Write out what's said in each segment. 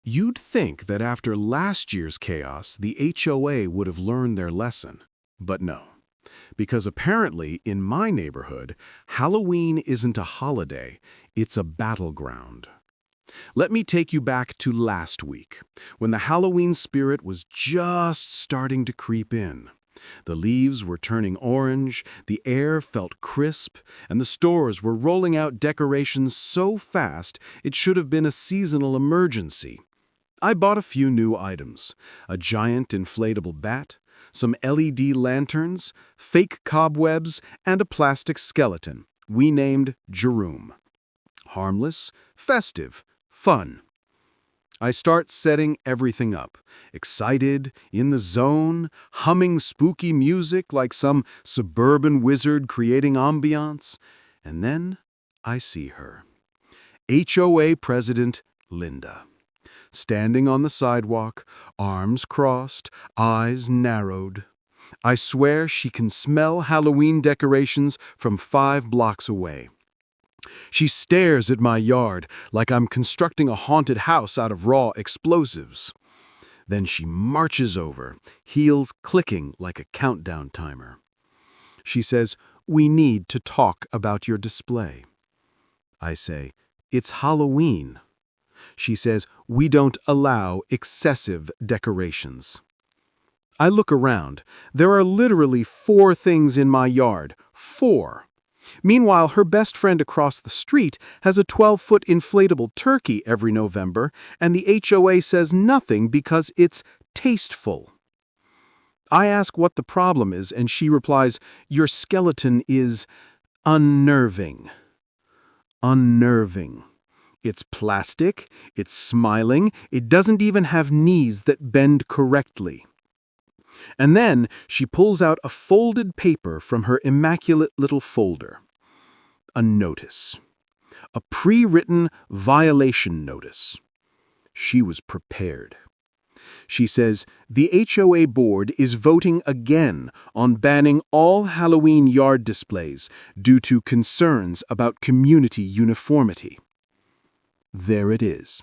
You'd think that after last year's chaos, the HOA would have learned their lesson. But no. Because apparently, in my neighborhood, Halloween isn't a holiday, it's a battleground. Let me take you back to last week, when the Halloween spirit was just starting to creep in. The leaves were turning orange, the air felt crisp, and the stores were rolling out decorations so fast it should have been a seasonal emergency. I bought a few new items: a giant inflatable bat, some LED lanterns, fake cobwebs, and a plastic skeleton we named Jerome. Harmless, festive, fun. I start setting everything up, excited, in the zone, humming spooky music like some suburban wizard creating ambiance. And then I see her. HOA President Linda. Standing on the sidewalk, arms crossed, eyes narrowed. I swear she can smell Halloween decorations from 5 blocks away. She stares at my yard like I'm constructing a haunted house out of raw explosives. Then she marches over, heels clicking like a countdown timer. She says, "We need to talk about your display." I say, "It's Halloween." She says, "We don't allow excessive decorations." I look around. There are literally 4 things in my yard. 4. Meanwhile, her best friend across the street has a 12-foot inflatable turkey every November, and the HOA says nothing because it's tasteful. I ask what the problem is, and she replies, "Your skeleton is unnerving." Unnerving. It's plastic, it's smiling, it doesn't even have knees that bend correctly. And then she pulls out a folded paper from her immaculate little folder. A notice. A pre-written violation notice. She was prepared. She says, "The HOA board is voting again on banning all Halloween yard displays due to concerns about community uniformity." There it is.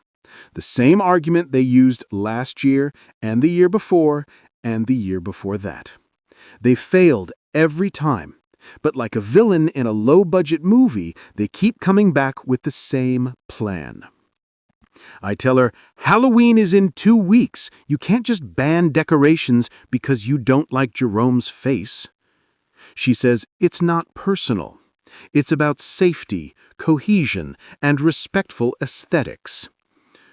The same argument they used last year and the year before and the year before that. They failed every time, but like a villain in a low-budget movie, they keep coming back with the same plan. I tell her, "Halloween is in 2 weeks. You can't just ban decorations because you don't like Jerome's face." She says, "It's not personal. It's about safety, cohesion, and respectful aesthetics,"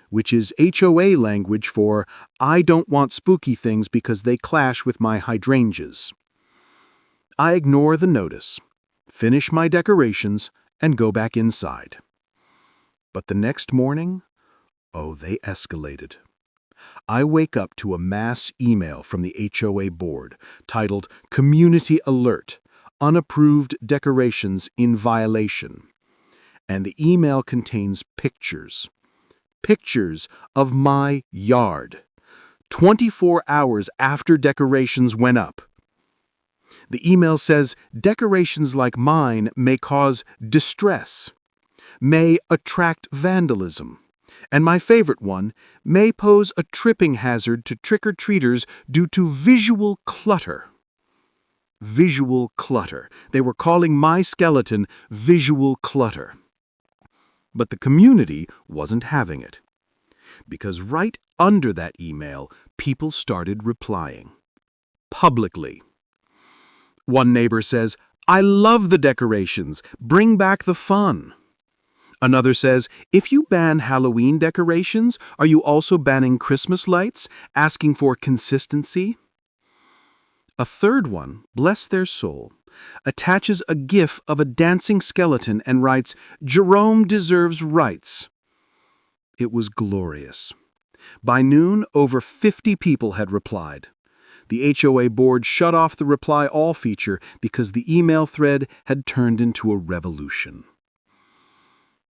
which is HOA language for "I don't want spooky things because they clash with my hydrangeas." I ignore the notice, finish my decorations, and go back inside. But the next morning, they escalated. I wake up to a mass email from the HOA board titled "Community Alert. Unapproved decorations in violation." And the email contains pictures. Pictures of my yard, 24 hours after decorations went up. The email says decorations like mine may cause distress, may attract vandalism, and my favorite one, may pose a tripping hazard to trick-or-treaters due to visual clutter. Visual clutter. They were calling my skeleton visual clutter. But the community wasn't having it. Because right under that email, people started replying. Publicly. One neighbor says, "I love the decorations. Bring back the fun." Another says, "If you ban Halloween decorations, are you also banning Christmas lights, asking for consistency?" A third one, bless their soul, attaches a gif of a dancing skeleton and writes, "Jerome deserves rights." It was glorious. By noon, over 50 people had replied. The HOA board shut off the reply all feature because the email thread had turned into a revolution.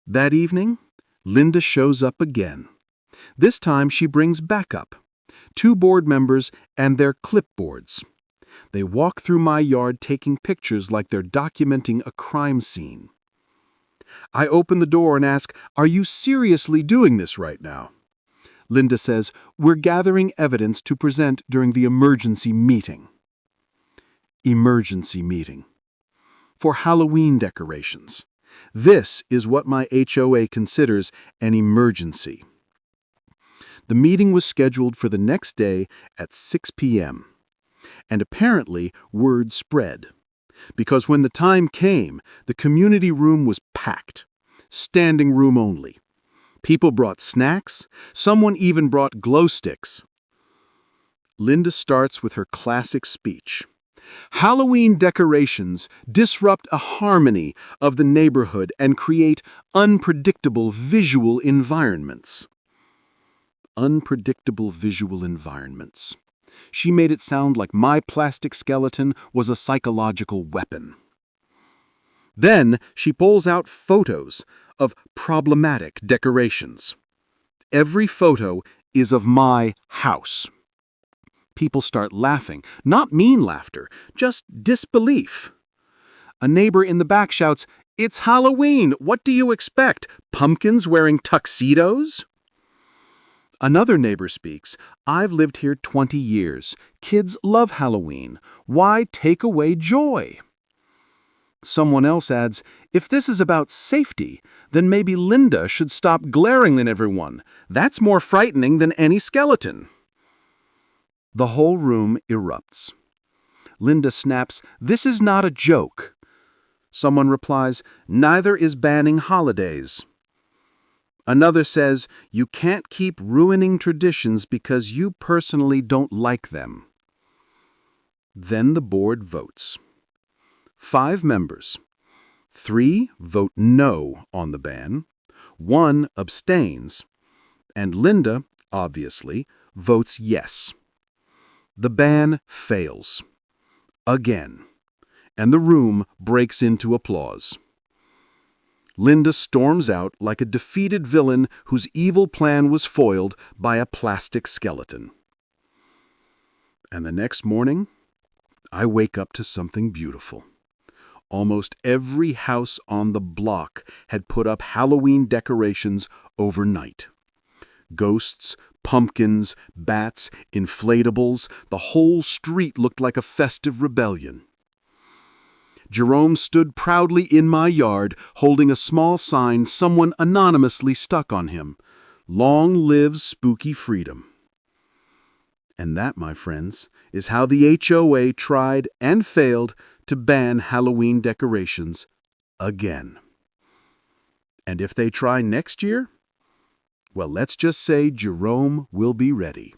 That evening, Linda shows up again. This time she brings backup, 2 board members and their clipboards. They walk through my yard taking pictures like they're documenting a crime scene. I open the door and ask, "Are you seriously doing this right now?" Linda says, "We're gathering evidence to present during the emergency meeting." Emergency meeting. For Halloween decorations. This is what my HOA considers an emergency. The meeting was scheduled for the next day at 6 p.m. And apparently word spread. Because when the time came, the community room was packed. Standing room only. People brought snacks. Someone even brought glow sticks. Linda starts with her classic speech. Halloween decorations disrupt a harmony of the neighborhood and create unpredictable visual environments. Unpredictable visual environments. She made it sound like my plastic skeleton was a psychological weapon. Then she pulls out photos of problematic decorations. Every photo is of my house. People start laughing, not mean laughter, just disbelief. A neighbor in the back shouts, "It's Halloween! What do you expect? Pumpkins wearing tuxedos?" Another neighbor speaks, "I've lived here 20 years. Kids love Halloween. Why take away joy?" Someone else adds, "If this is about safety, then maybe Linda should stop glaring at everyone. That's more frightening than any skeleton." The whole room erupts. Linda snaps, "This is not a joke." Someone replies, "Neither is banning holidays." Another says, "You can't keep ruining traditions because you personally don't like them." Then the board votes. 5 members. 3 vote no on the ban. 1 abstains. And Linda, obviously, votes yes. The ban fails. Again. And the room breaks into applause. Linda storms out like a defeated villain whose evil plan was foiled by a plastic skeleton. And the next morning, I wake up to something beautiful. Almost every house on the block had put up Halloween decorations overnight. Ghosts, pumpkins, bats, inflatables, the whole street looked like a festive rebellion. Jerome stood proudly in my yard, holding a small sign someone anonymously stuck on him. "Long live spooky freedom." And that, my friends, is how the HOA tried and failed to ban Halloween decorations again. And if they try next year, well, let's just say Jerome will be ready.